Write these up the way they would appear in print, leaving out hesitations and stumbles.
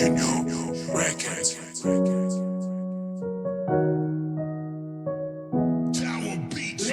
Junior Records. Tower Beats.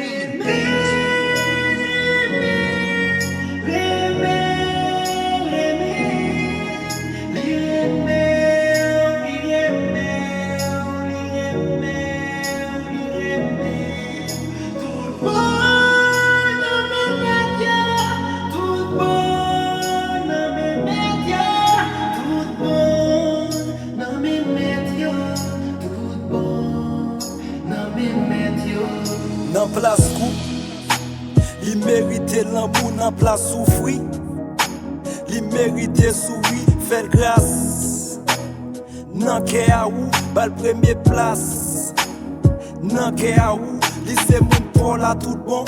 Nan plas kou, li merite l'amour nan plas soufri. Li merite souri, fèl gras. Nan ke a ou, bal premier place. Nan ke a ou, li se moun pour la tout bon.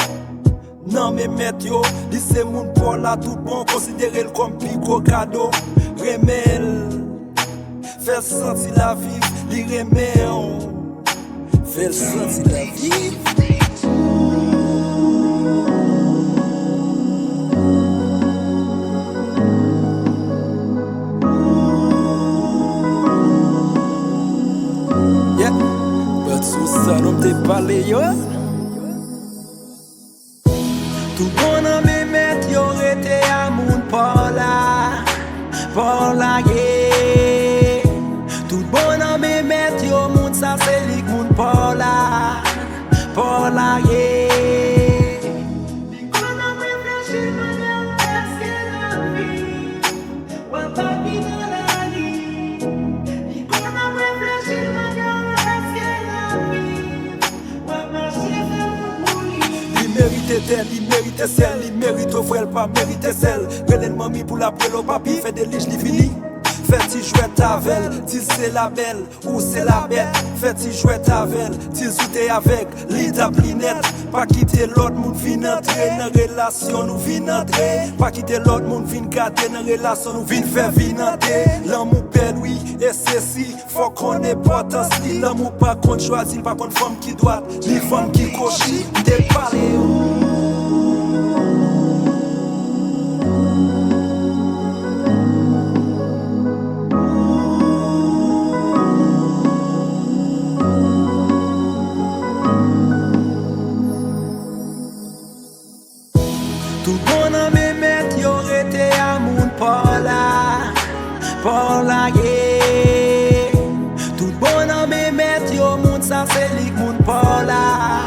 Nan me met yo, li se moun pour la tout bon. Considère l comme pico cadeau. Remel, fèl senti la vie, li remel. Fèl senti la vie. Ça nous te parle yo. Tout bon an me met yo rete a moun par la yeah. Tout bon an me met yo moun sa se lik moun par la yeah. Il mérite celle, il mérite au frère, pas mérite celle. Relève mamie pour la prêle au papi, fait des liches, li fini. Fait-il jouer ta velle, dis c'est la belle ou c'est la bête. Fait-il jouer ta velle, dis ou t'es avec, li ta plinette. Pas quitter l'autre monde, vin entrer dans relation, nous vin entrer. Pas quitter l'autre monde, vin garder dans relation, nous vin faire vin entrer. L'amour belle, oui, et ceci, faut qu'on ait importance. L'amour pas qu'on choisit, pas qu'on femme qui doit, ni femme qui coche, t'es parlé. Tout bon an me met yo rete a moun par la yeah. Tout bon an me met yo moun sa se lik moun par la